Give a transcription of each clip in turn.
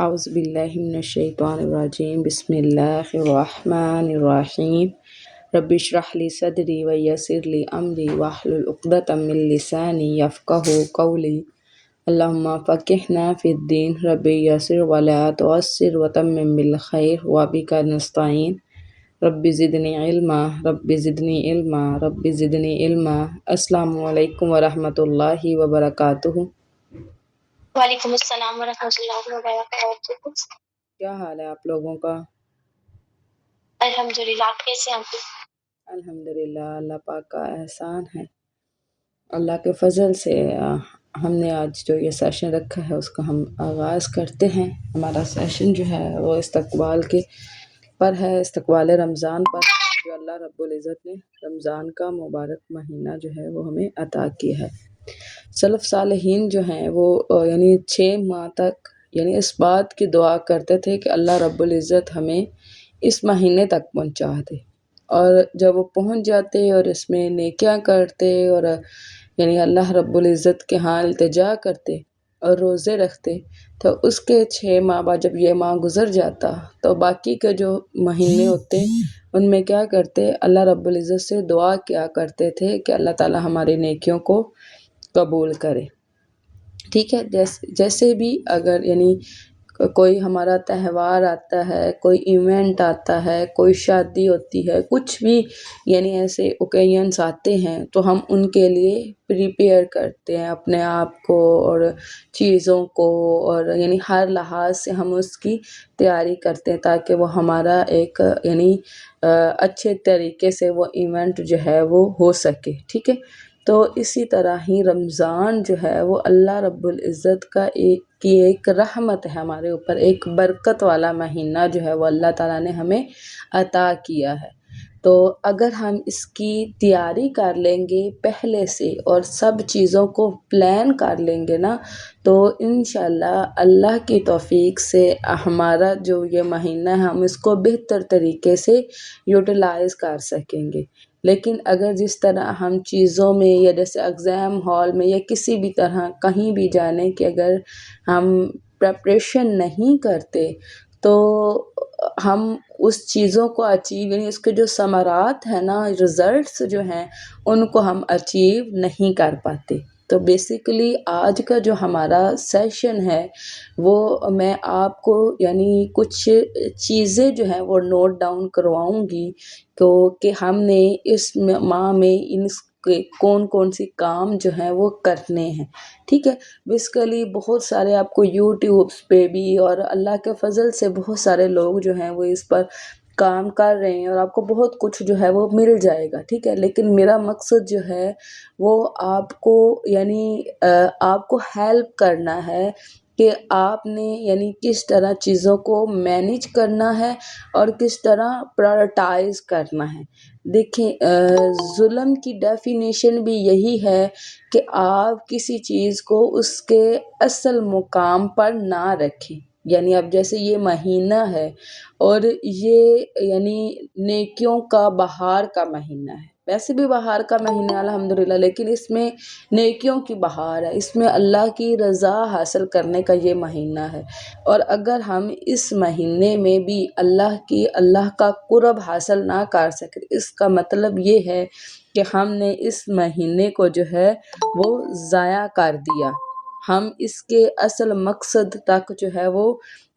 اعوذ باللہ من الشیطان الرجیم بسم اللہ الرحمن الرحیم رب اشرح لی صدری ویسر لی امری واحلل عقدۃ من لسانی یفقہوا قولی اللہم فقہنا فی الدین رب یسر ولا تعسر وتمم بالخیر وبک نستعین رب زدنی علما رب زدنی علما رب زدنی علما۔ السلام علیکم ورحمۃ اللہ وبرکاتہ۔ وعلیکم السلام ورحمۃ اللہ وبرکاتہ۔ کیا حال ہے آپ لوگوں کا؟ الحمدللہ، آپ کیسے ہیں؟ الحمدللہ، اللہ پاک کا احسان ہے۔ اللہ کے فضل سے ہم نے آج جو یہ سیشن رکھا ہے اس کا ہم آغاز کرتے ہیں۔ ہمارا سیشن جو ہے وہ استقبال کے پر ہے، استقبال رمضان پر، جو اللہ رب العزت نے رمضان کا مبارک مہینہ جو ہے وہ ہمیں عطا کیا ہے۔ سلف صالحین جو ہیں وہ 6 ماہ تک اس بات کی دعا کرتے تھے کہ اللہ رب العزت ہمیں اس مہینے تک پہنچا دے، اور جب وہ پہنچ جاتے اور اس میں نیکیاں کرتے اور اللہ رب العزت کے ہاں التجا کرتے اور روزے رکھتے، تو اس کے 6 ماہ بعد جب یہ ماہ گزر جاتا تو باقی کے جو مہینے ہوتے ان میں کیا کرتے، اللہ رب العزت سے دعا کیا کرتے تھے کہ اللہ تعالی ہماری نیکیوں کو قبول کرے۔ ٹھیک ہے، جیسے بھی اگر کوئی ہمارا تہوار آتا ہے، کوئی ایونٹ آتا ہے، کوئی شادی ہوتی ہے، کچھ بھی ایسے اوکیزنس آتے ہیں تو ہم ان کے لیے پریپیئر کرتے ہیں اپنے آپ کو اور چیزوں کو، اور ہر لحاظ سے ہم اس کی تیاری کرتے ہیں تاکہ وہ ہمارا ایک اچھے طریقے سے وہ ایونٹ جو ہے وہ ہو سکے۔ ٹھیک ہے، تو اسی طرح ہی رمضان جو ہے وہ اللہ رب العزت کا ایک رحمت ہے ہمارے اوپر، ایک برکت والا مہینہ جو ہے وہ اللہ تعالیٰ نے ہمیں عطا کیا ہے۔ تو اگر ہم اس کی تیاری کر لیں گے پہلے سے اور سب چیزوں کو پلان کر لیں گے نا، تو انشاءاللہ اللہ کی توفیق سے ہمارا جو یہ مہینہ ہے ہم اس کو بہتر طریقے سے یوٹیلائز کر سکیں گے۔ لیکن اگر جس طرح ہم چیزوں میں یا جیسے ایگزام ہال میں یا کسی بھی طرح کہیں بھی جانے کی اگر ہم پریپریشن نہیں کرتے تو ہم اس چیزوں کو اچیو اس کے جو ثمرات ہیں نا، رزلٹس جو ہیں ان کو ہم اچیو نہیں کر پاتے۔ تو بیسیکلی آج کا جو ہمارا سیشن ہے وہ میں آپ کو کچھ چیزیں جو ہیں وہ نوٹ ڈاؤن کرواؤں گی کہ ہم نے اس ماہ میں کون سی کام جو ہیں وہ کرنے ہیں۔ ٹھیک ہے، بیسیکلی بہت سارے آپ کو یوٹیوبس پہ بھی اور اللہ کے فضل سے بہت سارے لوگ جو ہیں وہ اس پر کام کر رہے ہیں اور آپ کو بہت کچھ جو ہے وہ مل جائے گا۔ ٹھیک ہے، لیکن میرا مقصد جو ہے وہ آپ کو آپ کو ہیلپ کرنا ہے کہ آپ نے کس طرح چیزوں کو مینیج کرنا ہے اور کس طرح پرائورٹائز کرنا ہے۔ دیکھیں، ظلم کی ڈیفینیشن بھی یہی ہے کہ آپ کسی چیز کو اس کے اصل مقام پر نہ رکھیں۔ اب جیسے یہ مہینہ ہے اور یہ نیکیوں کا بہار کا مہینہ ہے، ویسے بھی بہار کا مہینہ الحمدللہ، لیکن اس میں نیکیوں کی بہار ہے، اس میں اللہ کی رضا حاصل کرنے کا یہ مہینہ ہے۔ اور اگر ہم اس مہینے میں بھی اللہ کا قرب حاصل نہ کر سکے، اس کا مطلب یہ ہے کہ ہم نے اس مہینے کو جو ہے وہ ضائع کر دیا، ہم اس کے اصل مقصد تک جو ہے وہ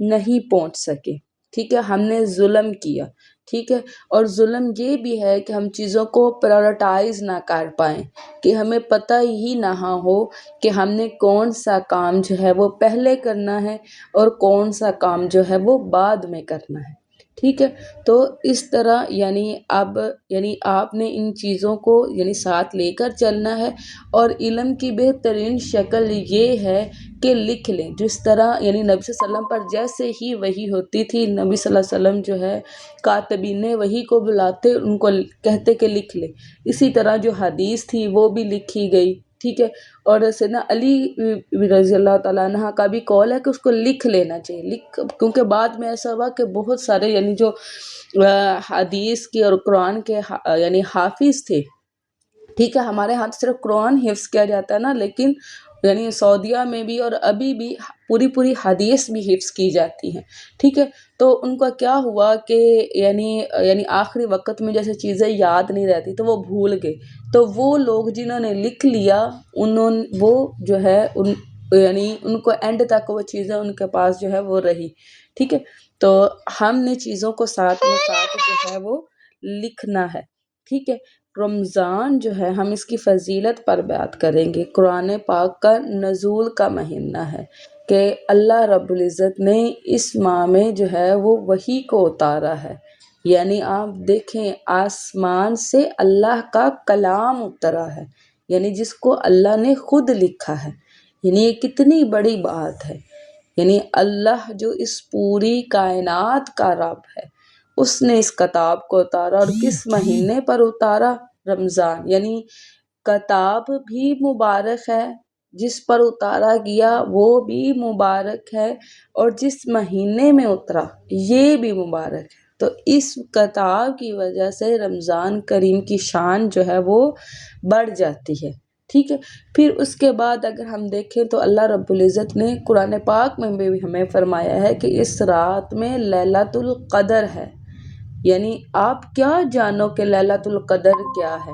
نہیں پہنچ سکے۔ ٹھیک ہے، ہم نے ظلم کیا۔ ٹھیک ہے، اور ظلم یہ بھی ہے کہ ہم چیزوں کو پرائورٹائز نہ کر پائیں، کہ ہمیں پتہ ہی نہ ہو کہ ہم نے کون سا کام جو ہے وہ پہلے کرنا ہے اور کون سا کام جو ہے وہ بعد میں کرنا ہے۔ ٹھیک ہے، تو اس طرح اب آپ نے ان چیزوں کو ساتھ لے کر چلنا ہے، اور علم کی بہترین شکل یہ ہے کہ لکھ لیں۔ جس طرح نبی صلی اللہ علیہ وسلم پر جیسے ہی وحی ہوتی تھی، نبی صلی اللہ علیہ وسلم جو ہے کاتبین وحی کو بلاتے، ان کو کہتے کہ لکھ لیں۔ اسی طرح جو حدیث تھی وہ بھی لکھی گئی۔ ٹھیک ہے، اور سیدنا علی رضی اللہ تعالیٰ عنہ کا بھی قول ہے کہ اس کو لکھ لینا چاہیے، کیونکہ بعد میں ایسا ہوا کہ بہت سارے جو حدیث کی اور قرآن کے حافظ تھے۔ ٹھیک ہے، ہمارے ہاں صرف قرآن حفظ کیا جاتا ہے نا، لیکن یعنی سعودیہ میں بھی اور ابھی بھی پوری حدیث بھی حفظ کی جاتی ہیں، ٹھیک ہے۔ تو ان کا کیا ہوا کہ یعنی آخری وقت میں جیسے چیزیں یاد نہیں رہتی تو وہ بھول گئے، تو وہ لوگ جنہوں نے لکھ لیا وہ جو ہے یعنی ان کو اینڈ تک وہ چیزیں ان کے پاس جو ہے وہ رہی، ٹھیک ہے۔ تو ہم نے چیزوں کو ساتھ میں ساتھ جو ہے وہ لکھنا ہے، ٹھیک ہے۔ رمضان جو ہے ہم اس کی فضیلت پر بات کریں گے۔ قرآن پاک کا نزول کا مہینہ ہے کہ اللہ رب العزت نے اس ماہ میں جو ہے وہ وحی کو اتارا ہے، یعنی آپ دیکھیں آسمان سے اللہ کا کلام اترا ہے، یعنی جس کو اللہ نے خود لکھا ہے، یعنی یہ کتنی بڑی بات ہے۔ یعنی اللہ جو اس پوری کائنات کا رب ہے، اس نے اس کتاب کو اتارا، اور کس مہینے پر اتارا؟ رمضان، یعنی کتاب بھی مبارک ہے، جس پر اتارا گیا وہ بھی مبارک ہے، اور جس مہینے میں اترا یہ بھی مبارک ہے۔ تو اس کتاب کی وجہ سے رمضان کریم کی شان جو ہے وہ بڑھ جاتی ہے، ٹھیک ہے۔ پھر اس کے بعد اگر ہم دیکھیں تو اللہ رب العزت نے قرآن پاک میں بھی ہمیں فرمایا ہے کہ اس رات میں لیلۃ القدر ہے، یعنی آپ کیا جانو کہ لیلۃ القدر کیا ہے،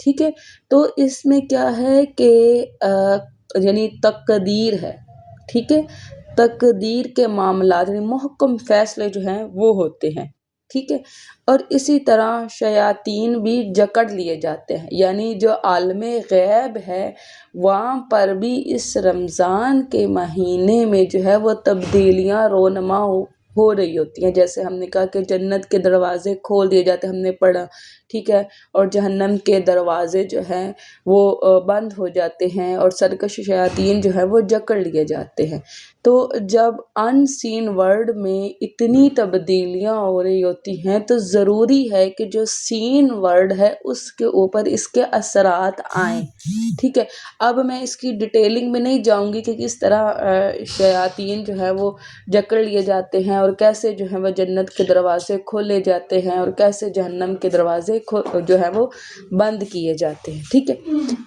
ٹھیک ہے۔ تو اس میں کیا ہے کہ یعنی تقدیر ہے، ٹھیک ہے، تقدیر کے معاملات یعنی محکم فیصلے جو ہیں وہ ہوتے ہیں، ٹھیک ہے۔ اور اسی طرح شیاطین بھی جکڑ لیے جاتے ہیں، یعنی جو عالم غیب ہے وہاں پر بھی اس رمضان کے مہینے میں جو ہے وہ تبدیلیاں رونما ہو رہی ہوتی ہیں۔ جیسے ہم نے کہا کہ جنت کے دروازے کھول دیے جاتے ہیں، ہم نے پڑھا، ٹھیک ہے، اور جہنم کے دروازے جو ہیں وہ بند ہو جاتے ہیں، اور سرکش شیاطین جو ہے وہ جکڑ لیے جاتے ہیں۔ تو جب ان سین ورلڈ میں اتنی تبدیلیاں ہو رہی ہوتی ہیں تو ضروری ہے کہ جو سین ورلڈ ہے اس کے اوپر اس کے اثرات آئیں، ٹھیک ہے۔ اب میں اس کی ڈیٹیلنگ میں نہیں جاؤں گی کہ کس طرح شیاطین جو ہے وہ جکڑ لیے جاتے ہیں، اور کیسے جو ہے وہ جنت کے دروازے کھولے جاتے ہیں، اور کیسے جہنم کے دروازے جو ہے وہ بند کیے جاتے ہیں، ٹھیک ہے۔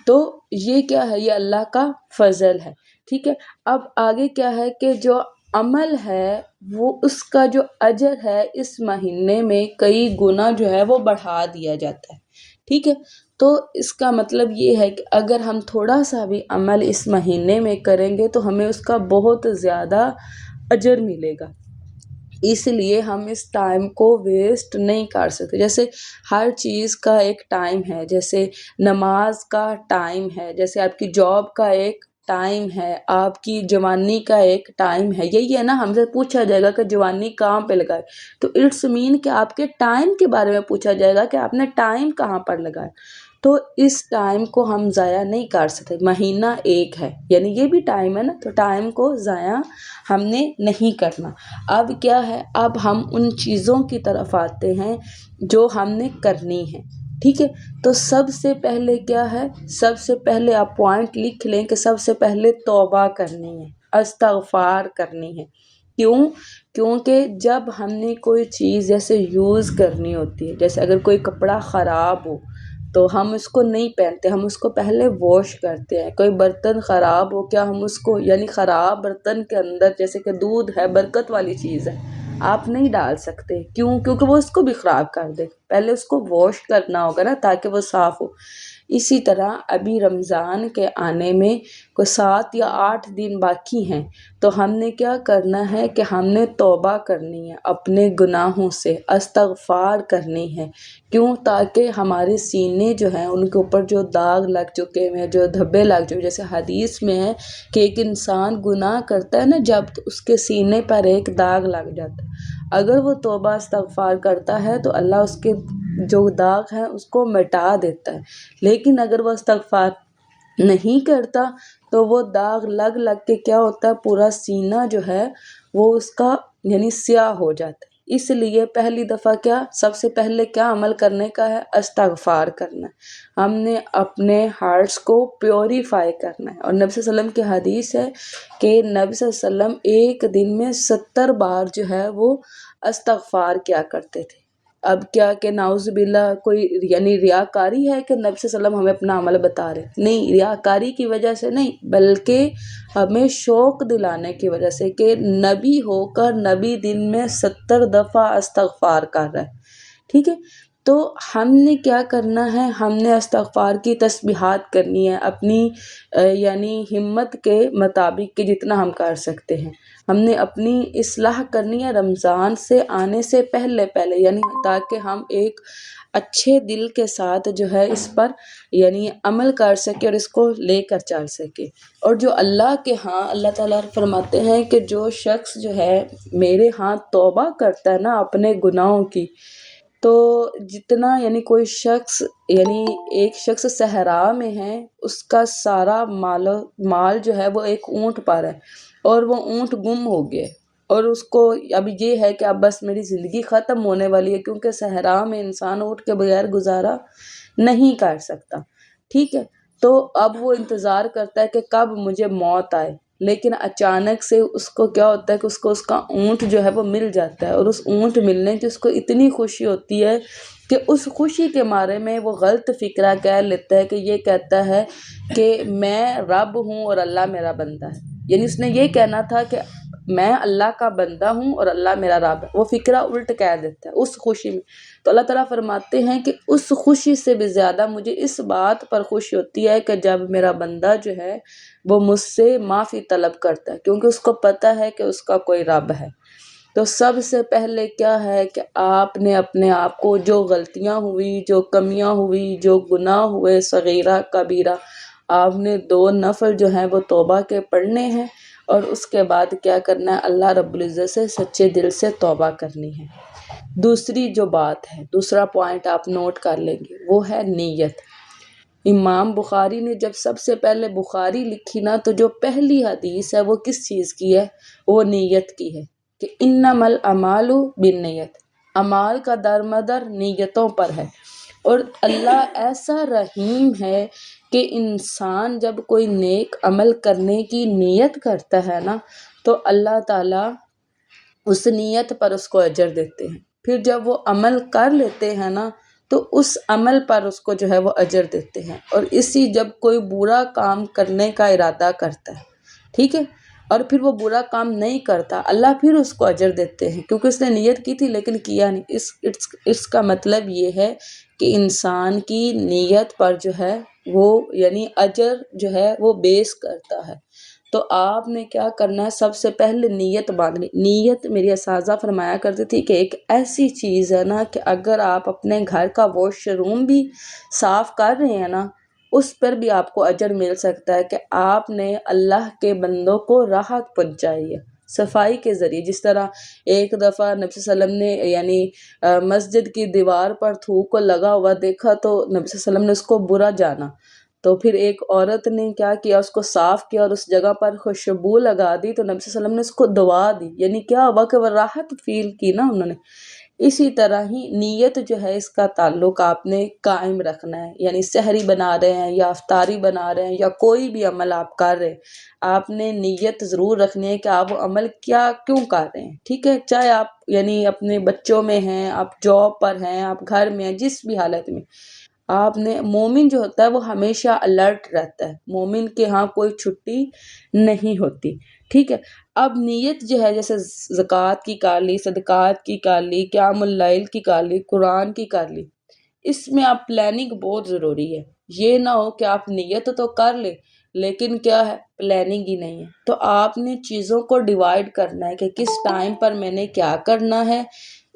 تو یہ کیا ہے؟ یہ اللہ کا فضل ہے، ٹھیک ہے۔ اب آگے کیا ہے کہ جو عمل ہے وہ اس کا جو اجر ہے اس مہینے میں کئی گنا جو ہے وہ بڑھا دیا جاتا ہے، ٹھیک ہے۔ تو اس کا مطلب یہ ہے کہ اگر ہم تھوڑا سا بھی عمل اس مہینے میں کریں گے تو ہمیں اس کا بہت زیادہ اجر ملے گا، اس لیے ہم اس ٹائم کو ویسٹ نہیں کر سکتے۔ جیسے ہر چیز کا ایک ٹائم ہے، جیسے نماز کا ٹائم ہے، جیسے آپ کی جاب کا ایک ٹائم ہے، آپ کی جوانی کا ایک ٹائم ہے، یہی ہے نا۔ ہم سے پوچھا جائے گا کہ جوانی کہاں پہ لگائے، تو اٹس مین کہ آپ کے ٹائم کے بارے میں پوچھا جائے گا کہ آپ نے ٹائم کہاں پر لگایا۔ تو اس ٹائم کو ہم ضائع نہیں کر سکتے۔ مہینہ ایک ہے، یعنی یہ بھی ٹائم ہے نا، تو ٹائم کو ضائع ہم نے نہیں کرنا۔ اب کیا ہے؟ اب ہم ان چیزوں کی طرف آتے ہیں جو ہم نے کرنی ہے، ٹھیک ہے۔ تو سب سے پہلے کیا ہے؟ سب سے پہلے آپ پوائنٹ لکھ لیں کہ سب سے پہلے توبہ کرنی ہے، استغفار کرنی ہے۔ کیونکہ جب ہم نے کوئی چیز جیسے یوز کرنی ہوتی ہے، جیسے اگر کوئی کپڑا خراب ہو تو ہم اس کو نہیں پہنتے، ہم اس کو پہلے واش کرتے ہیں۔ کوئی برتن خراب ہو، کیا ہم اس کو یعنی خراب برتن کے اندر جیسے کہ دودھ ہے، برکت والی چیز ہے، آپ نہیں ڈال سکتے، کیونکہ وہ اس کو بھی خراب کر دے، پہلے اس کو واش کرنا ہوگا نا تاکہ وہ صاف ہو۔ اسی طرح ابھی رمضان کے آنے میں کوئی 7 یا 8 دن باقی ہیں، تو ہم نے کیا کرنا ہے کہ ہم نے توبہ کرنی ہے اپنے گناہوں سے، استغفار کرنی ہے۔ کیوں؟ تاکہ ہمارے سینے جو ہیں ان کے اوپر جو داغ لگ چکے ہیں، جو دھبے لگ چکے ہیں، جیسے حدیث میں ہے کہ ایک انسان گناہ کرتا ہے نا جب، تو اس کے سینے پر ایک داغ لگ جاتا ہے، اگر وہ توبہ استغفار کرتا ہے تو اللہ اس کے جو داغ ہیں اس کو مٹا دیتا ہے، لیکن اگر وہ استغفار نہیں کرتا تو وہ داغ لگ کے کیا ہوتا ہے، پورا سینہ جو ہے وہ اس کا یعنی سیاہ ہو جاتا ہے۔ اس لیے پہلی دفعہ کیا، سب سے پہلے کیا عمل کرنے کا ہے؟ استغفار کرنا ہے۔ ہم نے اپنے ہارٹس کو پیوریفائی کرنا ہے، اور نبی صلی اللہ علیہ وسلم کی حدیث ہے کہ نبی صلی اللہ علیہ وسلم ایک دن میں 70 بار جو ہے وہ استغفار کیا کرتے تھے، اب کیا کہ نعوذ باللہ کوئی یعنی ریاکاری ہے کہ نبی صلی اللہ علیہ وسلم ہمیں اپنا عمل بتا رہے؟ نہیں، ریاکاری کی وجہ سے نہیں، بلکہ ہمیں شوق دلانے کی وجہ سے کہ نبی ہو کر نبی دن میں 70 دفعہ استغفار کر رہا ہے، ٹھیک ہے؟ تو ہم نے کیا کرنا ہے، ہم نے استغفار کی تسبیحات کرنی ہے اپنی یعنی ہمت کے مطابق کہ جتنا ہم کر سکتے ہیں۔ ہم نے اپنی اصلاح کرنی ہے رمضان سے آنے سے پہلے یعنی تاکہ ہم ایک اچھے دل کے ساتھ جو ہے اس پر یعنی عمل کر سکے اور اس کو لے کر چل سکے۔ اور جو اللہ کے ہاں اللہ تعالیٰ فرماتے ہیں کہ جو شخص جو ہے میرے ہاں توبہ کرتا ہے نا اپنے گناہوں کی، تو جتنا یعنی کوئی شخص یعنی ایک شخص صحرا میں ہے، اس کا سارا مال جو ہے وہ ایک اونٹ پر ہے، اور وہ اونٹ گم ہو گئے، اور اس کو اب یہ ہے کہ اب بس میری زندگی ختم ہونے والی ہے، کیونکہ صحرا میں انسان اونٹ کے بغیر گزارا نہیں کر سکتا، ٹھیک ہے؟ تو اب وہ انتظار کرتا ہے کہ کب مجھے موت آئے، لیکن اچانک سے اس کو کیا ہوتا ہے کہ اس کا اونٹ جو ہے وہ مل جاتا ہے، اور اس اونٹ ملنے کی اس کو اتنی خوشی ہوتی ہے کہ اس خوشی کے مارے میں وہ غلط فکرہ کہہ لیتا ہے کہ یہ کہتا ہے کہ میں رب ہوں اور اللہ میرا بندہ ہے، یعنی اس نے یہ کہنا تھا کہ میں اللہ کا بندہ ہوں اور اللہ میرا رب ہے، وہ فکرہ الٹ کہہ دیتا ہے اس خوشی میں۔ تو اللہ تعالیٰ فرماتے ہیں کہ اس خوشی سے بھی زیادہ مجھے اس بات پر خوشی ہوتی ہے کہ جب میرا بندہ جو ہے وہ مجھ سے معافی طلب کرتا ہے، کیونکہ اس کو پتہ ہے کہ اس کا کوئی رب ہے۔ تو سب سے پہلے کیا ہے کہ آپ نے اپنے آپ کو جو غلطیاں ہوئی، جو کمیاں ہوئی، جو گناہ ہوئے صغیرہ کبیرہ، آپ نے 2 نفل جو ہیں وہ توبہ کے پڑھنے ہیں، اور اس کے بعد کیا کرنا ہے، اللہ رب العزت سے سچے دل سے توبہ کرنی ہے۔ دوسری جو بات ہے، دوسرا پوائنٹ آپ نوٹ کر لیں گے، وہ ہے نیت۔ امام بخاری نے جب سب سے پہلے بخاری لکھی نا، تو جو پہلی حدیث ہے وہ کس چیز کی ہے؟ وہ نیت کی ہے کہ انما الاعمال بالنیت، اعمال کا درمدر نیتوں پر ہے۔ اور اللہ ایسا رحیم ہے کہ انسان جب کوئی نیک عمل کرنے کی نیت کرتا ہے نا، تو اللہ تعالیٰ اس نیت پر اس کو اجر دیتے ہیں، پھر جب وہ عمل کر لیتے ہیں نا تو اس عمل پر اس کو جو ہے وہ اجر دیتے ہیں۔ اور اسی جب کوئی برا کام کرنے کا ارادہ کرتا ہے، ٹھیک ہے، اور پھر وہ برا کام نہیں کرتا، اللہ پھر اس کو اجر دیتے ہیں، کیونکہ اس نے نیت کی تھی لیکن کیا نہیں۔ اس کا مطلب یہ ہے کہ انسان کی نیت پر جو ہے وہ یعنی اجر جو ہے وہ بیس کرتا ہے۔ تو آپ نے کیا کرنا ہے، سب سے پہلے نیت باندھنی۔ نیت میری اساتذہ فرمایا کرتی تھی کہ ایک ایسی چیز ہے نا کہ اگر آپ اپنے گھر کا واش روم بھی صاف کر رہے ہیں نا، اس پر بھی آپ کو اجر مل سکتا ہے کہ آپ نے اللہ کے بندوں کو راحت پہنچائی ہے صفائی کے ذریعے۔ جس طرح ایک دفعہ نبی صلی اللہ علیہ وسلم نے یعنی مسجد کی دیوار پر تھوک لگا ہوا دیکھا، تو نبی صلی اللہ علیہ وسلم نے اس کو برا جانا، تو پھر ایک عورت نے کیا کیا، اس کو صاف کیا اور اس جگہ پر خوشبو لگا دی، تو نبی صلی اللہ علیہ وسلم نے اس کو دعا دی، یعنی کیا ہوا کہ وہ راحت فیل کی نا انہوں نے۔ اسی طرح ہی نیت جو ہے اس کا تعلق آپ نے قائم رکھنا ہے، یعنی سحری بنا رہے ہیں یا افطاری بنا رہے ہیں یا کوئی بھی عمل آپ کر رہے ہیں، آپ نے نیت ضرور رکھنی ہے کہ آپ وہ عمل کیوں کر رہے ہیں، ٹھیک ہے؟ چاہے آپ یعنی اپنے بچوں میں ہیں، آپ جاب پر ہیں، آپ گھر میں ہیں، جس بھی حالت میں آپ نے، مومن جو ہوتا ہے وہ ہمیشہ الرٹ رہتا ہے، مومن کے ہاں کوئی چھٹی نہیں ہوتی، ٹھیک ہے؟ اب نیت جو ہے جیسے زکوٰۃ کی کر لی، صدقات کی کر لی، قیام اللیل کی کر لی، قرآن کی کر لی، اس میں آپ پلاننگ بہت ضروری ہے۔ یہ نہ ہو کہ آپ نیت تو کر لیں لیکن کیا ہے، پلاننگ ہی نہیں ہے۔ تو آپ نے چیزوں کو ڈیوائیڈ کرنا ہے کہ کس ٹائم پر میں نے کیا کرنا ہے،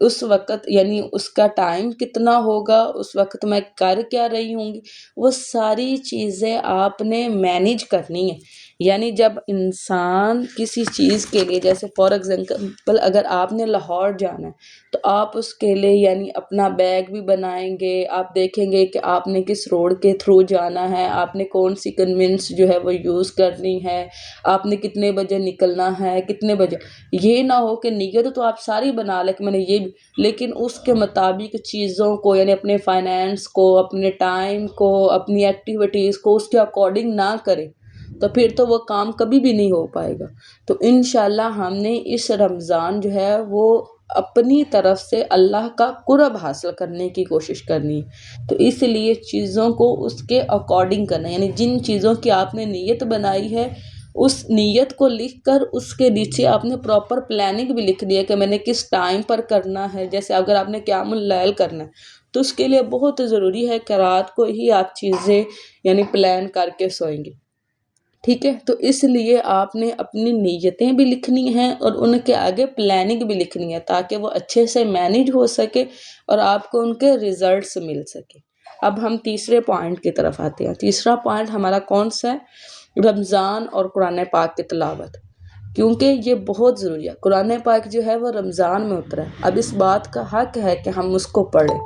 اس وقت یعنی اس کا ٹائم کتنا ہوگا، اس وقت میں کر کیا رہی ہوں گی، وہ ساری چیزیں آپ نے مینیج کرنی ہے۔ یعنی جب انسان کسی چیز کے لیے، جیسے فار ایگزامپل اگر آپ نے لاہور جانا ہے تو آپ اس کے لیے یعنی اپنا بیگ بھی بنائیں گے، آپ دیکھیں گے کہ آپ نے کس روڈ کے تھرو جانا ہے، آپ نے کون سی کنوینس جو ہے وہ یوز کرنی ہے، آپ نے کتنے بجے نکلنا ہے، کتنے بجے۔ یہ نہ ہو کہ نیت تو آپ ساری بنا لیں کہ میں نے یہ بھی، لیکن اس کے مطابق چیزوں کو یعنی اپنے فائنینس کو، اپنے ٹائم کو، اپنی ایکٹیویٹیز کو اس کے اکارڈنگ نہ کرے تو پھر تو وہ کام کبھی بھی نہیں ہو پائے گا۔ تو انشاءاللہ ہم نے اس رمضان جو ہے وہ اپنی طرف سے اللہ کا قرب حاصل کرنے کی کوشش کرنی ہے۔ تو اس لیے چیزوں کو اس کے اکارڈنگ کرنا، یعنی جن چیزوں کی آپ نے نیت بنائی ہے اس نیت کو لکھ کر اس کے نیچے آپ نے پراپر پلاننگ بھی لکھ دیا کہ میں نے کس ٹائم پر کرنا ہے۔ جیسے اگر آپ نے قیام اللیل کرنا ہے تو اس کے لیے بہت ضروری ہے کہ رات کو ہی آپ چیزیں یعنی پلان کر کے سوئیں گے، ٹھیک ہے۔ تو اس لیے آپ نے اپنی نیتیں بھی لکھنی ہیں اور ان کے آگے پلاننگ بھی لکھنی ہے تاکہ وہ اچھے سے مینیج ہو سکے اور آپ کو ان کے ریزلٹس مل سکے۔ اب ہم تیسرے پوائنٹ کی طرف آتے ہیں۔ تیسرا پوائنٹ ہمارا کون سا ہے؟ رمضان اور قرآن پاک کی تلاوت، کیونکہ یہ بہت ضروری ہے۔ قرآن پاک جو ہے وہ رمضان میں اترا ہے، اب اس بات کا حق ہے کہ ہم اس کو پڑھیں۔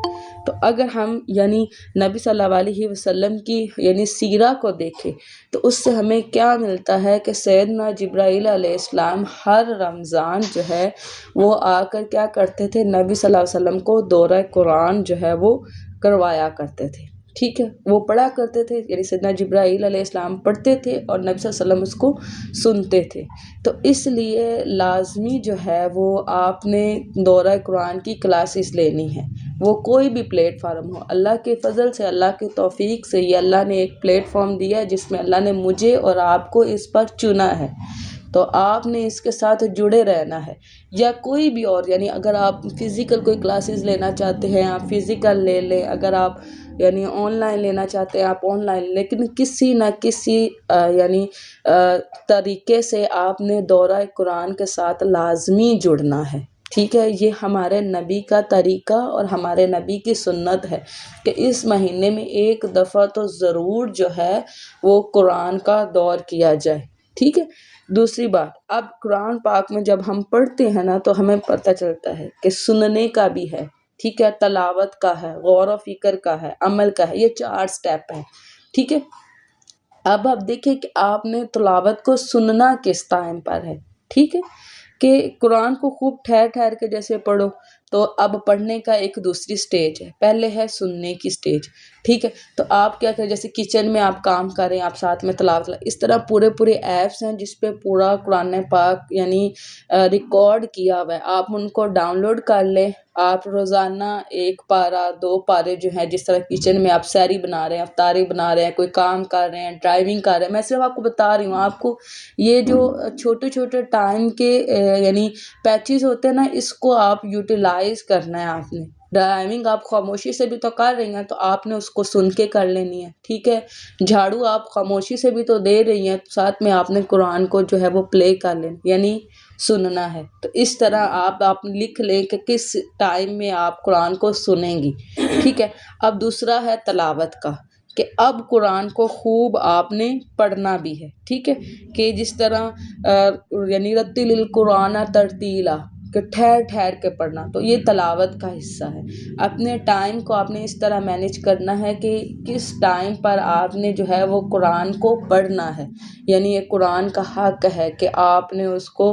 تو اگر ہم یعنی نبی صلی اللہ علیہ وسلم کی یعنی سیرہ کو دیکھیں تو اس سے ہمیں کیا ملتا ہے کہ سیدنا جبرائیل علیہ السلام ہر رمضان جو ہے وہ آ کر کیا کرتے تھے، نبی صلی اللہ علیہ وسلم کو دورہ قرآن جو ہے وہ کروایا کرتے تھے، ٹھیک ہے۔ وہ پڑھا کرتے تھے، یعنی سیدنا جبرائیل علیہ السلام پڑھتے تھے اور نبی صلی اللہ علیہ وسلم اس کو سنتے تھے۔ تو اس لیے لازمی جو ہے وہ آپ نے دورہ قرآن کی کلاسز لینی ہے، وہ کوئی بھی پلیٹ فارم ہو۔ اللہ کے فضل سے، اللہ کی توفیق سے یہ اللہ نے ایک پلیٹ فارم دیا ہے جس میں اللہ نے مجھے اور آپ کو اس پر چنا ہے، تو آپ نے اس کے ساتھ جڑے رہنا ہے۔ یا کوئی بھی اور یعنی اگر آپ فزیکل کوئی کلاسز لینا چاہتے ہیں آپ فزیکل لے لیں، اگر آپ یعنی آن لائن لینا چاہتے ہیں آپ آن لائن، لیکن کسی نہ کسی یعنی طریقے سے آپ نے دورہ قرآن کے ساتھ لازمی جڑنا ہے، ٹھیک ہے۔ یہ ہمارے نبی کا طریقہ اور ہمارے نبی کی سنت ہے کہ اس مہینے میں ایک دفعہ تو ضرور جو ہے وہ قرآن کا دور کیا جائے، ٹھیک ہے۔ دوسری بات، اب قرآن پاک میں جب ہم پڑھتے ہیں نا تو ہمیں پتہ چلتا ہے کہ سننے کا بھی ہے، ٹھیک ہے، تلاوت کا ہے، غور و فکر کا ہے، عمل کا ہے، یہ 4 سٹیپ ہیں، ٹھیک ہے۔ اب آپ دیکھیں کہ آپ نے تلاوت کو سننا کس ٹائم پر ہے، ٹھیک ہے، کہ قرآن کو خوب ٹھہر ٹھہر کے جیسے پڑھو۔ تو اب پڑھنے کا ایک دوسری سٹیج ہے، پہلے ہے سننے کی سٹیج، ٹھیک ہے۔ تو آپ کیا کریں، جیسے کچن میں آپ کام کریں آپ ساتھ میں تلاوت، اس طرح پورے ایپس ہیں جس پہ پورا قرآن پاک یعنی ریکارڈ کیا ہوا ہے، آپ ان کو ڈاؤن لوڈ کر لیں۔ آپ روزانہ 1 پارہ 2 پارے جو ہیں، جس طرح کچن میں آپ سحری بنا رہے ہیں، افطاری بنا رہے ہیں، کوئی کام کر رہے ہیں، ڈرائیونگ کر رہے ہیں، میں صرف آپ کو بتا رہی ہوں، آپ کو یہ جو چھوٹے ٹائم کے یعنی پیچز ہوتے ہیں نا، اس کو آپ یوٹیلائز کرنا ہے۔ آپ نے ڈرائیونگ آپ خاموشی سے بھی تو کر رہی ہیں تو آپ نے اس کو سن کے کر لینی ہے، ٹھیک ہے۔ جھاڑو آپ خاموشی سے بھی تو دے رہی ہیں، ساتھ میں آپ نے قرآن کو جو ہے وہ پلے کر لینا، یعنی سننا ہے۔ تو اس طرح آپ لکھ لیں کہ کس ٹائم میں آپ قرآن کو سنیں گی، ٹھیک ہے۔ اب دوسرا ہے تلاوت کا، کہ اب قرآن کو خوب آپ نے پڑھنا بھی ہے، ٹھیک ہے، کہ جس طرح یعنی رتل القرآن ترتیلا، کہ ٹھہر ٹھہر کے پڑھنا، تو یہ تلاوت کا حصہ ہے۔ اپنے ٹائم کو آپ نے اس طرح مینیج کرنا ہے کہ کس ٹائم پر آپ نے جو ہے وہ قرآن کو پڑھنا ہے، یعنی یہ قرآن کا حق ہے کہ آپ نے اس کو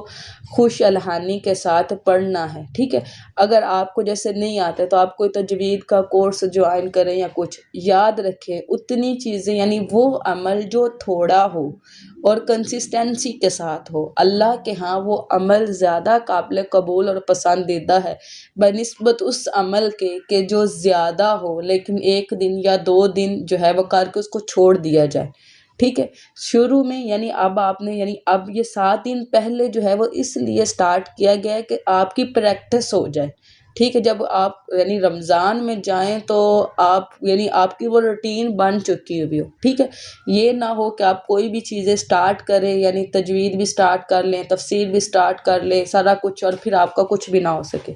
خوش الحانی کے ساتھ پڑھنا ہے، ٹھیک ہے۔ اگر آپ کو جیسے نہیں آتا تو آپ کوئی تجوید کا کورس جوائن کریں یا کچھ، یاد رکھیں اتنی چیزیں یعنی وہ عمل جو تھوڑا ہو اور کنسسٹنسی کے ساتھ ہو، اللہ کے ہاں وہ عمل زیادہ قابل قبول اور پسندیدہ ہے بنسبت اس عمل کے کہ جو زیادہ ہو لیکن 1 دن یا 2 دن جو ہے وہ کر کے اس کو چھوڑ دیا جائے، ٹھیک ہے۔ شروع میں یعنی اب آپ نے یعنی اب یہ 7 دن پہلے جو ہے وہ اس لیے سٹارٹ کیا گیا ہے کہ آپ کی پریکٹس ہو جائے، ٹھیک ہے۔ جب آپ یعنی رمضان میں جائیں تو آپ یعنی آپ کی وہ روٹین بن چکی ہوئی ہو، ٹھیک ہے۔ یہ نہ ہو کہ آپ کوئی بھی چیزیں سٹارٹ کریں، یعنی تجوید بھی سٹارٹ کر لیں، تفسیر بھی سٹارٹ کر لیں، سارا کچھ، اور پھر آپ کا کچھ بھی نہ ہو سکے۔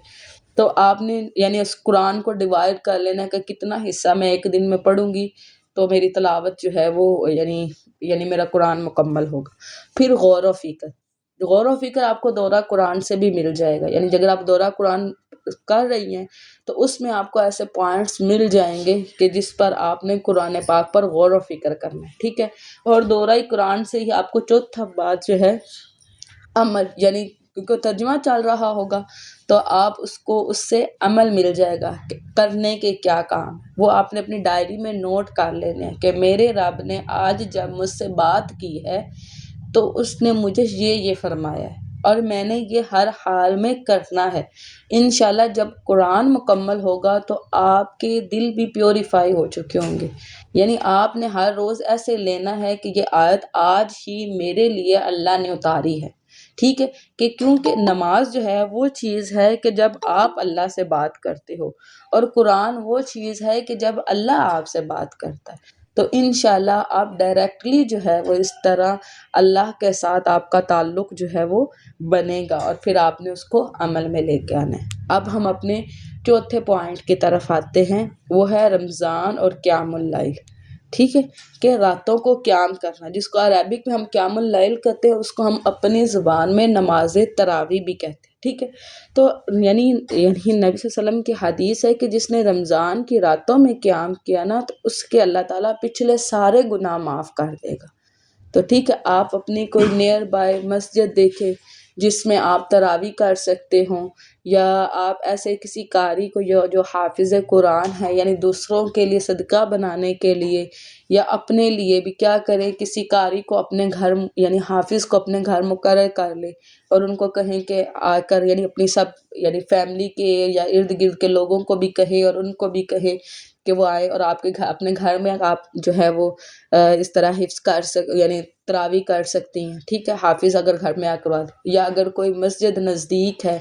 تو آپ نے یعنی اس قرآن کو ڈیوائڈ کر لینا کہ کتنا حصہ میں 1 دن میں پڑھوں گی تو میری تلاوت جو ہے وہ یعنی میرا قرآن مکمل ہوگا۔ پھر غور و فکر آپ کو دورہ قرآن سے بھی مل جائے گا، یعنی اگر آپ دورہ قرآن کر رہی ہیں تو اس میں آپ کو ایسے پوائنٹس مل جائیں گے کہ جس پر آپ نے قرآن پاک پر غور و فکر کرنا ہے، ٹھیک ہے۔ اور دورہ قرآن سے ہی آپ کو چوتھا بات جو ہے عمل، یعنی کیونکہ ترجمہ چل رہا ہوگا تو آپ اس سے عمل مل جائے گا کہ کرنے کے کیا کام، وہ آپ نے اپنی ڈائری میں نوٹ کر لینے ہیں کہ میرے رب نے آج جب مجھ سے بات کی ہے تو اس نے مجھے یہ فرمایا ہے، اور میں نے یہ ہر حال میں کرنا ہے۔ انشاءاللہ جب قرآن مکمل ہوگا تو آپ کے دل بھی پیوریفائی ہو چکے ہوں گے، یعنی آپ نے ہر روز ایسے لینا ہے کہ یہ آیت آج ہی میرے لیے اللہ نے اتاری ہے، ٹھیک ہے، کہ کیونکہ نماز جو ہے وہ چیز ہے کہ جب آپ اللہ سے بات کرتے ہو، اور قرآن وہ چیز ہے کہ جب اللہ آپ سے بات کرتا ہے، تو انشاءاللہ آپ ڈائریکٹلی جو ہے وہ اس طرح اللہ کے ساتھ آپ کا تعلق جو ہے وہ بنے گا، اور پھر آپ نے اس کو عمل میں لے کے آنا ہے۔ اب ہم اپنے چوتھے پوائنٹ کی طرف آتے ہیں، وہ ہے رمضان اور قیام اللیل، ٹھیک ہے، کہ راتوں کو قیام کرنا، جس کو عربک میں ہم قیام اللیل کہتے ہیں، اس کو ہم اپنی زبان میں نماز تراویح بھی کہتے ہیں، ٹھیک ہے۔ تو یعنی نبی صلی اللہ علیہ وسلم کی حدیث ہے کہ جس نے رمضان کی راتوں میں قیام کیا نا، تو اس کے اللہ تعالیٰ پچھلے سارے گناہ معاف کر دے گا۔ تو ٹھیک ہے، آپ اپنی کوئی نیئر بائی مسجد دیکھیں جس میں آپ تراویح کر سکتے ہوں، یا آپ ایسے کسی قاری کو جو حافظ قرآن ہے، یعنی دوسروں کے لیے صدقہ بنانے کے لیے یا اپنے لیے بھی کیا کریں، کسی قاری کو اپنے گھر یعنی حافظ کو اپنے گھر مقرر کر لے، اور ان کو کہیں کہ آ کر یعنی اپنی سب یعنی فیملی کے یا ارد گرد کے لوگوں کو بھی کہیں، اور ان کو بھی کہیں کہ وہ آئے اور آپ کے گھر اپنے گھر میں آپ جو ہے وہ اس طرح حفظ یعنی تراویح کر سکتی ہیں، ٹھیک ہے، حافظ اگر گھر میں آ کروا دے، یا اگر کوئی مسجد نزدیک ہے،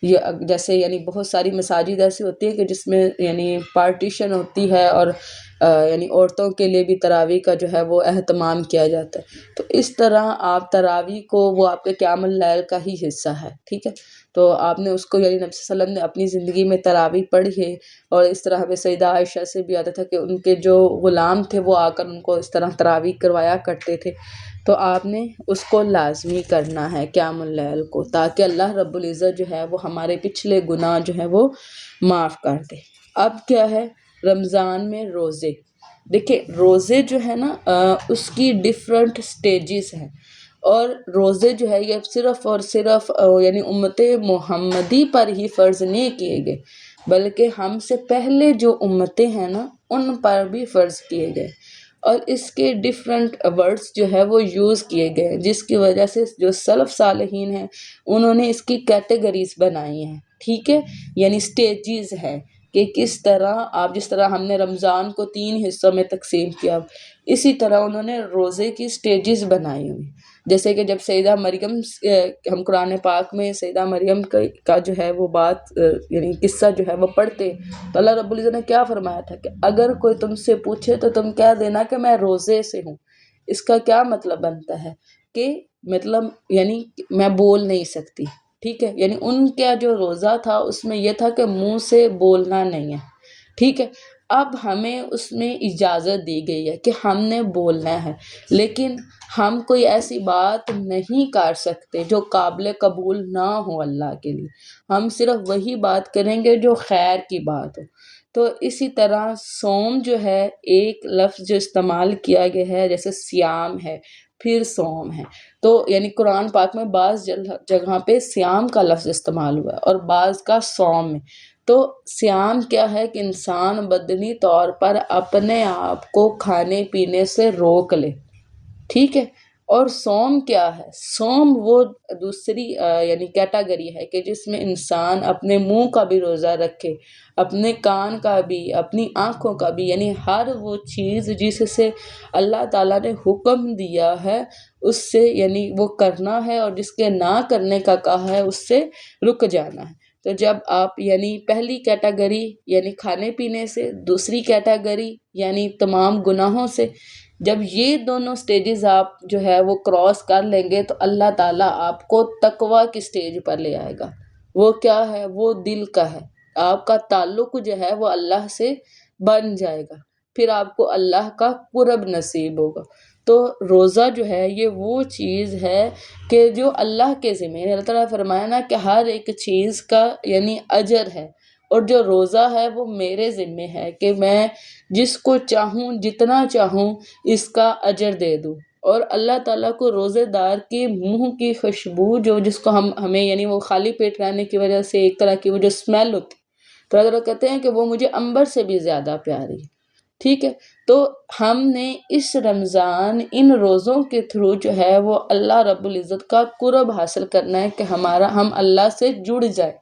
یا جیسے یعنی بہت ساری مساجد ایسی ہوتی ہیں کہ جس میں یعنی پارٹیشن ہوتی ہے، اور یعنی عورتوں کے لیے بھی تراویح کا جو ہے وہ اہتمام کیا جاتا ہے، تو اس طرح آپ تراویح کو وہ آپ کے قیام اللیل کا ہی حصہ ہے، ٹھیک ہے، تو آپ نے اس کو یعنی نبی صلی اللہ علیہ وسلم نے اپنی زندگی میں تراویح پڑھی ہے، اور اس طرح ہمیں سیدہ عائشہ سے بھی آتا تھا کہ ان کے جو غلام تھے وہ آ کر ان کو اس طرح تراویح کروایا کرتے تھے، تو آپ نے اس کو لازمی کرنا ہے قیام اللیل کو، تاکہ اللہ رب العزت جو ہے وہ ہمارے پچھلے گناہ جو ہے وہ معاف کر دے۔ اب کیا ہے رمضان میں روزے، دیکھیں روزے جو ہے نا اس کی ڈیفرنٹ سٹیجز ہیں، اور روزے جو ہے یہ صرف اور صرف یعنی امت محمدی پر ہی فرض نہیں کیے گئے، بلکہ ہم سے پہلے جو امتیں ہیں نا ان پر بھی فرض کیے گئے، اور اس کے ڈیفرنٹ ورڈز جو ہے وہ یوز کیے گئے ہیں، جس کی وجہ سے جو سلف صالحین ہیں انہوں نے اس کی کیٹیگریز بنائی ہیں، ٹھیک ہے، یعنی سٹیجز ہیں کہ کس طرح آپ، جس طرح ہم نے رمضان کو 3 حصوں میں تقسیم کیا، اسی طرح انہوں نے روزے کی سٹیجز بنائی ہوئی، جیسے کہ جب سیدہ مریم ہم قرآن پاک میں سیدہ مریم کا جو ہے وہ بات یعنی قصہ جو ہے وہ پڑھتے، تو اللہ رب العزت نے کیا فرمایا تھا کہ اگر کوئی تم سے پوچھے تو تم کہہ دینا کہ میں روزے سے ہوں۔ اس کا کیا مطلب بنتا ہے کہ مطلب یعنی میں بول نہیں سکتی، ٹھیک ہے، یعنی ان کا جو روزہ تھا اس میں یہ تھا کہ منہ سے بولنا نہیں ہے، ٹھیک ہے، اب ہمیں اس میں اجازت دی گئی ہے کہ ہم نے بولنا ہے، لیکن ہم کوئی ایسی بات نہیں کر سکتے جو قابل قبول نہ ہو اللہ کے لیے، ہم صرف وہی بات کریں گے جو خیر کی بات ہو۔ تو اسی طرح صوم جو ہے ایک لفظ جو استعمال کیا گیا ہے، جیسے سیام ہے پھر صوم ہے، تو یعنی قرآن پاک میں بعض جگہ پہ سیام کا لفظ استعمال ہوا ہے اور بعض کا صوم میں۔ تو سیام کیا ہے کہ انسان بدنی طور پر اپنے آپ کو کھانے پینے سے روک لے، ٹھیک ہے، اور صوم کیا ہے، صوم وہ دوسری یعنی کیٹیگری ہے کہ جس میں انسان اپنے منہ کا بھی روزہ رکھے، اپنے کان کا بھی، اپنی آنکھوں کا بھی، یعنی ہر وہ چیز جس سے اللہ تعالیٰ نے حکم دیا ہے اس سے یعنی وہ کرنا ہے، اور جس کے نہ کرنے کا کہا ہے اس سے رک جانا ہے۔ تو جب آپ یعنی پہلی کیٹیگری یعنی کھانے پینے سے، دوسری کیٹیگری یعنی تمام گناہوں سے، جب یہ دونوں سٹیجز آپ جو ہے وہ کراس کر لیں گے تو اللہ تعالیٰ آپ کو تقویٰ کی سٹیج پر لے آئے گا۔ وہ کیا ہے، وہ دل کا ہے، آپ کا تعلق جو ہے وہ اللہ سے بن جائے گا، پھر آپ کو اللہ کا قرب نصیب ہوگا۔ تو روزہ جو ہے یہ وہ چیز ہے کہ جو اللہ کے ذمہ ہے، اللہ تعالیٰ نے فرمایا نا کہ ہر ایک چیز کا یعنی اجر ہے، اور جو روزہ ہے وہ میرے ذمہ ہے کہ میں جس کو چاہوں جتنا چاہوں اس کا اجر دے دوں، اور اللہ تعالیٰ کو روزے دار کے منہ کی خوشبو جو جس کو ہمیں یعنی وہ خالی پیٹ رہنے کی وجہ سے ایک طرح کی وہ جو اسمیل ہوتی، تو اللہ تعالیٰ کہتے ہیں کہ وہ مجھے عنبر سے بھی زیادہ پیاری ہے۔ ٹھیک ہے، تو ہم نے اس رمضان ان روزوں کے تھرو جو ہے وہ اللہ رب العزت کا قرب حاصل کرنا ہے کہ ہم اللہ سے جڑ جائے،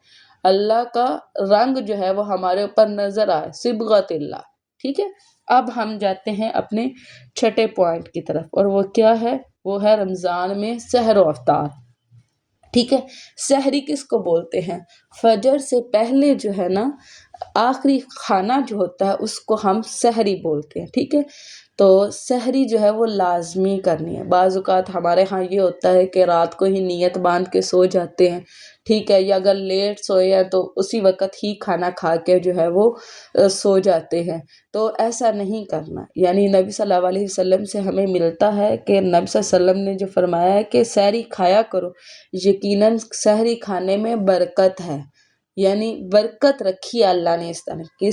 اللہ کا رنگ جو ہے وہ ہمارے اوپر نظر آئے، صبغت اللہ. ٹھیک ہے، اب ہم جاتے ہیں اپنے چھٹے پوائنٹ کی طرف، اور وہ کیا ہے؟ وہ ہے رمضان میں سحر و افطار. ٹھیک ہے، سحری کس کو بولتے ہیں؟ فجر سے پہلے جو ہے نا آخری کھانا جو ہوتا ہے اس کو ہم سحری بولتے ہیں. ٹھیک ہے، تو سحری جو ہے وہ لازمی کرنی ہے. بعض اوقات ہمارے ہاں یہ ہوتا ہے کہ رات کو ہی نیت باندھ کے سو جاتے ہیں، ٹھیک ہے، یا اگر لیٹ سوئے ہیں تو اسی وقت ہی کھانا کھا کے جو ہے وہ سو جاتے ہیں. تو ایسا نہیں کرنا. یعنی نبی صلی اللہ علیہ وسلم سے ہمیں ملتا ہے کہ نبی صلی اللہ علیہ وسلم نے جو فرمایا ہے کہ سحری کھایا کرو، یقیناً سحری کھانے میں برکت ہے. یعنی برکت رکھی ہے اللہ نے اس طرح.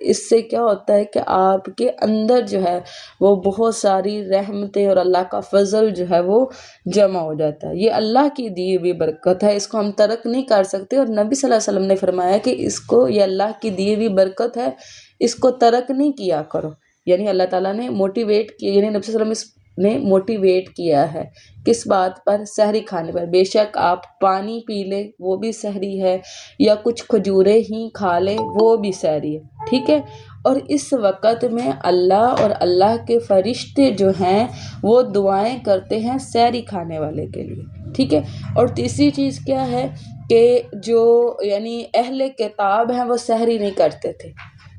اس سے کیا ہوتا ہے کہ آپ کے اندر جو ہے وہ بہت ساری رحمتیں اور اللہ کا فضل جو ہے وہ جمع ہو جاتا ہے. یہ اللہ کی دی ہوئی برکت ہے، اس کو ہم ترک نہیں کر سکتے. اور نبی صلی اللہ علیہ وسلم نے فرمایا کہ یہ اللہ کی دی ہوئی برکت ہے، اس کو ترک نہیں کیا کرو. یعنی اللہ تعالیٰ نے موٹیویٹ کیا، یعنی نبی صلی اللہ علیہ وسلم نے موٹیویٹ کیا ہے کس بات پر؟ سحری کھانے پر. بے شک آپ پانی پی لیں وہ بھی سحری ہے، یا کچھ کھجوریں ہی کھا لیں وہ بھی سحری ہے. ٹھیک ہے، اور اس وقت میں اللہ اور اللہ کے فرشتے جو ہیں وہ دعائیں کرتے ہیں سحری کھانے والے کے لیے. ٹھیک ہے، اور تیسری چیز کیا ہے کہ جو یعنی اہل کتاب ہیں وہ سحری نہیں کرتے تھے،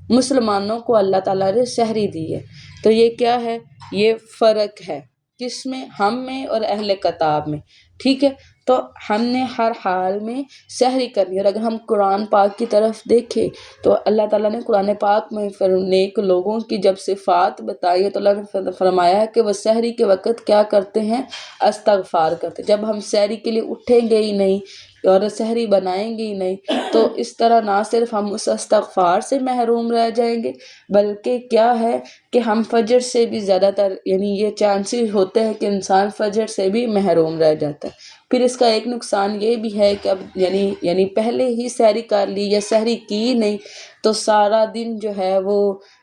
مسلمانوں کو اللہ تعالیٰ نے سحری دی ہے. تو یہ کیا ہے؟ یہ فرق ہے کس میں؟ ہم میں اور اہل کتاب میں. ٹھیک ہے، تو ہم نے ہر حال میں سحری کرنی. اور اگر ہم قرآن پاک کی طرف دیکھیں تو اللہ تعالیٰ نے قرآن پاک میں نیک لوگوں کی جب صفات بتائی ہے تو اللہ نے فرمایا ہے کہ وہ سحری کے وقت کیا کرتے ہیں؟ استغفار کرتے. جب ہم سحری کے لیے اٹھیں گے ہی نہیں اور سحری بنائیں گے ہی نہیں تو اس طرح نہ صرف ہم اس استغفار سے محروم رہ جائیں گے، بلکہ کیا ہے کہ ہم فجر سے بھی زیادہ تر، یعنی یہ چانسز ہوتے ہیں کہ انسان فجر سے بھی محروم رہ جاتا ہے. پھر اس کا ایک نقصان یہ بھی ہے کہ اب یعنی پہلے ہی سحری کر لی یا سحری کی نہیں تو سارا دن جو ہے وہ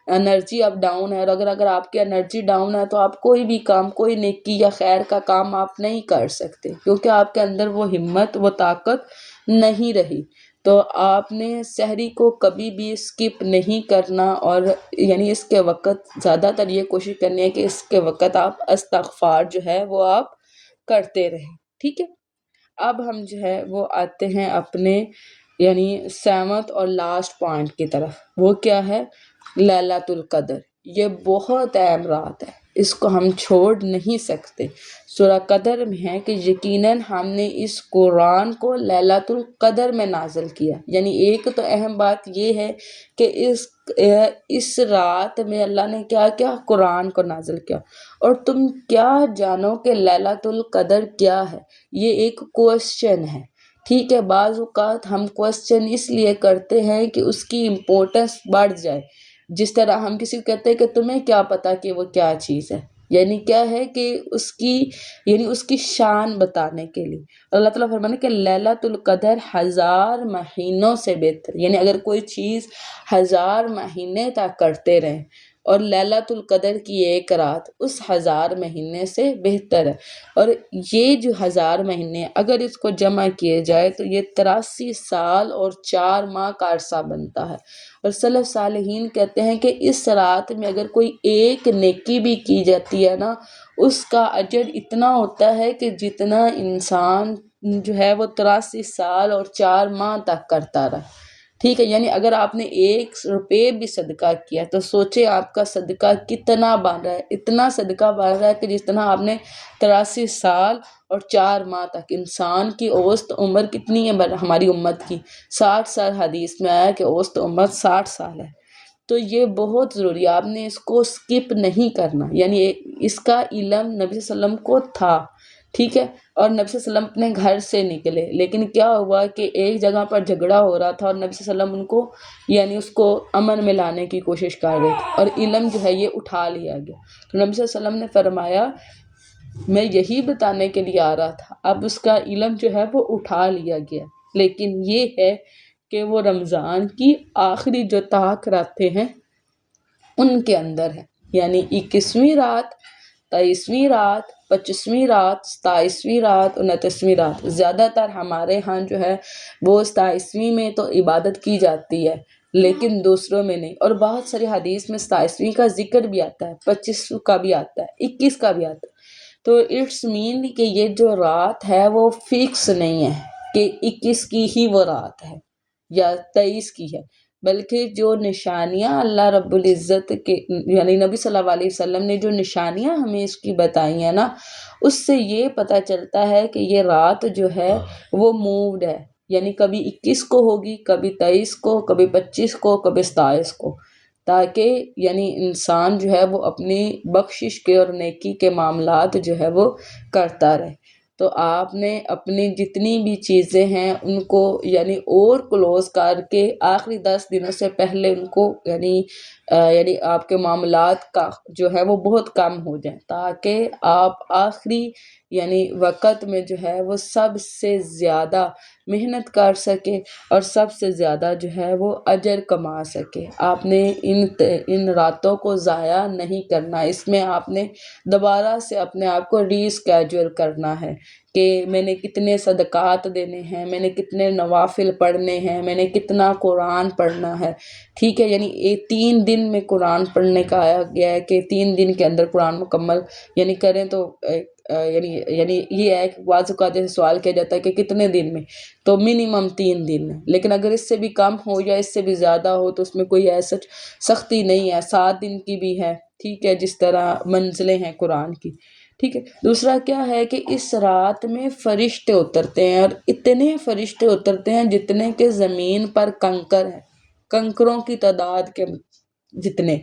انرجی اب ڈاؤن ہے. اور اگر آپ کی انرجی ڈاؤن ہے تو آپ کوئی بھی کام، کوئی نیکی یا خیر کا کام آپ نہیں کر سکتے، کیونکہ آپ کے اندر وہ ہمت، وہ طاقت نہیں رہی. تو آپ نے سحری کو کبھی بھی اسکپ نہیں کرنا، اور یعنی اس کے وقت زیادہ تر یہ کوشش کرنی ہے کہ اس کے وقت آپ استغفار جو ہے وہ آپ کرتے رہیں. ٹھیک ہے، اب ہم جو ہے وہ آتے ہیں اپنے یعنی 7 اور لاسٹ پوائنٹ کی طرف. وہ کیا ہے؟ لیلۃ القدر. یہ بہت اہم رات ہے، اس کو ہم چھوڑ نہیں سکتے. سورہ قدر میں ہے کہ یقیناً ہم نے اس قرآن کو لیلۃ القدر میں نازل کیا. یعنی ایک تو اہم بات یہ ہے کہ اس رات میں اللہ نے کیا کیا؟ قرآن کو نازل کیا. اور تم کیا جانو کہ لیلۃ القدر کیا ہے؟ یہ ایک کوسچن ہے. ٹھیک ہے، بعض اوقات ہم کوسچن اس لیے کرتے ہیں کہ اس کی امپورٹنس بڑھ جائے. جس طرح ہم کسی کو کہتے ہیں کہ تمہیں کیا پتا کہ وہ کیا چیز ہے، یعنی کیا ہے کہ اس کی شان بتانے کے لیے. اللہ تعالیٰ فرمانے کہ لیلۃ القدر 1000 مہینوں سے بہتر. یعنی اگر کوئی چیز 1000 مہینے تک کرتے رہیں اور لیلۃ القدر کی ایک رات اس 1000 مہینے سے بہتر ہے. اور یہ جو 1000 مہینے اگر اس کو جمع کیے جائے تو یہ 83 سال اور 4 ماہ کا عرصہ بنتا ہے. اور سلف صالحین کہتے ہیں کہ اس رات میں اگر کوئی ایک نیکی بھی کی جاتی ہے نا، اس کا اجر اتنا ہوتا ہے کہ جتنا انسان جو ہے وہ 83 سال اور 4 ماہ تک کرتا رہا. ٹھیک ہے، یعنی اگر آپ نے 1 روپے بھی صدقہ کیا تو سوچے آپ کا صدقہ کتنا بن رہا ہے. اتنا صدقہ بن رہا ہے کہ جتنا آپ نے 83 سال اور 4 ماہ تک. انسان کی اوسط عمر کتنی ہے ہماری امت کی؟ 60 سال. حدیث میں آیا کہ اوسط عمر 60 سال ہے. تو یہ بہت ضروری ہے، آپ نے اس کو سکپ نہیں کرنا. یعنی اس کا علم نبی صلی اللہ علیہ وسلم کو تھا. ٹھیک ہے، اور نبی صلی اللہ علیہ وسلم اپنے گھر سے نکلے، لیکن کیا ہوا کہ ایک جگہ پر جھگڑا ہو رہا تھا اور نبی صلی اللہ علیہ وسلم اس کو امن میں لانے کی کوشش کر رہے تھے، اور علم جو ہے یہ اٹھا لیا گیا. تو نبی صلی اللہ علیہ وسلم نے فرمایا میں یہی بتانے کے لیے آ رہا تھا، اب اس کا علم جو ہے وہ اٹھا لیا گیا. لیکن یہ ہے کہ وہ رمضان کی آخری جو طاق راتیں ہیں ان کے اندر ہے، یعنی 21ویں رات، 23ویں رات، 25ویں رات، 27ویں رات، 29ویں رات۔ زیادہ تر ہمارے ہاں جو ہے وہ 27ویں میں تو عبادت کی جاتی ہے، لیکن دوسروں میں نہیں۔ اور بہت ساری حدیث میں 27ویں کا ذکر بھی آتا ہے، 25 کا بھی آتا ہے، 21 کا بھی آتا ہے۔ تو اٹس مین کہ یہ جو رات ہے وہ فکس نہیں ہے کہ 21 کی ہی وہ رات ہے یا 23 کی ہے، بلکہ جو نشانیاں اللہ رب العزت کے یعنی نبی صلی اللہ علیہ وسلم نے جو نشانیاں ہمیں اس کی بتائی ہیں نا، اس سے یہ پتہ چلتا ہے کہ یہ رات جو ہے وہ مووڈ ہے، یعنی کبھی 21 کو ہوگی، کبھی 23 کو، کبھی 25 کو، کبھی 27 کو، تاکہ یعنی انسان جو ہے وہ اپنی بخشش کے اور نیکی کے معاملات جو ہے وہ کرتا رہے۔ تو آپ نے اپنی جتنی بھی چیزیں ہیں ان کو یعنی اور کلوز کر کے آخری 10 دنوں سے پہلے ان کو یعنی آپ کے معاملات کا جو ہے وہ بہت کم ہو جائیں، تاکہ آپ آخری یعنی وقت میں جو ہے وہ سب سے زیادہ محنت کر سکے اور سب سے زیادہ جو ہے وہ اجر کما سکے۔ آپ نے ان راتوں کو ضائع نہیں کرنا، اس میں آپ نے دوبارہ سے اپنے آپ کو ری اسکیجول کرنا ہے کہ میں نے کتنے صدقات دینے ہیں، میں نے کتنے نوافل پڑھنے ہیں، میں نے کتنا قرآن پڑھنا ہے، ٹھیک ہے۔ یعنی 3 دن میں قرآن پڑھنے کا آیا گیا ہے کہ 3 دن کے اندر قرآن مکمل یعنی کریں تو یعنی یہ ہے کہ بعض اوقات جیسے سوال کیا جاتا ہے کہ کتنے دن میں، تو منیمم 3 دن میں، لیکن اگر اس سے بھی کم ہو یا اس سے بھی زیادہ ہو تو اس میں کوئی ایسا سختی نہیں ہے، 7 دن کی بھی ہے، ٹھیک ہے، جس طرح منزلیں ہیں قرآن کی، ٹھیک ہے۔ دوسرا کیا ہے کہ اس رات میں فرشتے اترتے ہیں، اور اتنے فرشتے اترتے ہیں جتنے کہ زمین پر کنکر ہیں، کنکروں کی تعداد کے جتنے،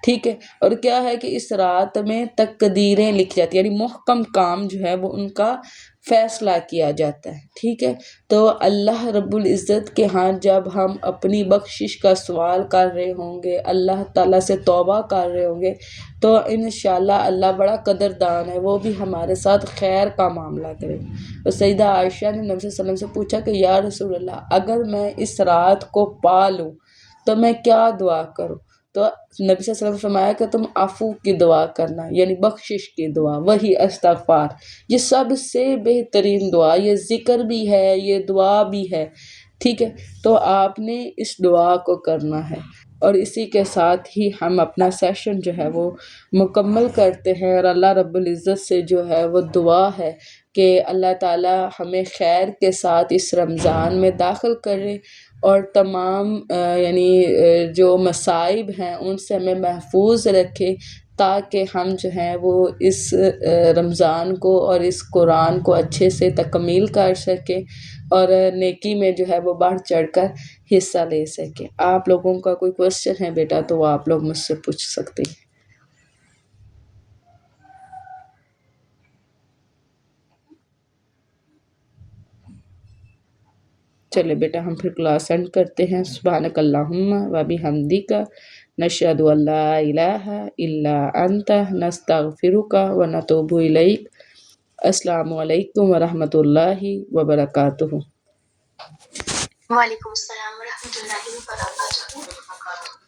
ٹھیک ہے۔ اور کیا ہے کہ اس رات میں تقدیریں لکھی جاتی ہیں، یعنی محکم کام جو ہے وہ ان کا فیصلہ کیا جاتا ہے، ٹھیک ہے۔ تو اللہ رب العزت کے ہاں جب ہم اپنی بخشش کا سوال کر رہے ہوں گے، اللہ تعالیٰ سے توبہ کر رہے ہوں گے، تو انشاءاللہ اللہ بڑا قدردان ہے، وہ بھی ہمارے ساتھ خیر کا معاملہ کرے۔ تو سیدہ عائشہ نے نبی صلی اللہ علیہ وسلم سے پوچھا کہ یا رسول اللہ، اگر میں اس رات کو پا لوں تو میں کیا دعا کروں؟ تو نبی صلی اللہ علیہ وسلم نے فرمایا کہ تم عفو کی دعا کرنا، یعنی بخشش کی دعا، وہی استغفار، یہ سب سے بہترین دعا، یہ ذکر بھی ہے، یہ دعا بھی ہے، ٹھیک ہے۔ تو آپ نے اس دعا کو کرنا ہے، اور اسی کے ساتھ ہی ہم اپنا سیشن جو ہے وہ مکمل کرتے ہیں، اور اللہ رب العزت سے جو ہے وہ دعا ہے کہ اللہ تعالیٰ ہمیں خیر کے ساتھ اس رمضان میں داخل کرے، اور تمام یعنی جو مصائب ہیں ان سے ہمیں محفوظ رکھے، تاکہ ہم جو ہیں وہ اس رمضان کو اور اس قرآن کو اچھے سے تکمیل کر سکیں، اور نیکی میں جو ہے وہ بڑھ چڑھ کر حصہ لے سکیں۔ آپ لوگوں کا کوئی کوشچن ہے بیٹا تو وہ آپ لوگ مجھ سے پوچھ سکتے ہیں۔ چلے بیٹا ہم پھر کلاس اینڈ کرتے ہیں۔ سبحانک اللہم و بحمدک، نشہد ان لا الہ الا انت، نستغفرک و نتوب الیک۔ السلام علیکم ورحمۃ اللہ وبرکاتہ۔ وعلیکم السلام ورحمۃ اللہ وبرکاتہ۔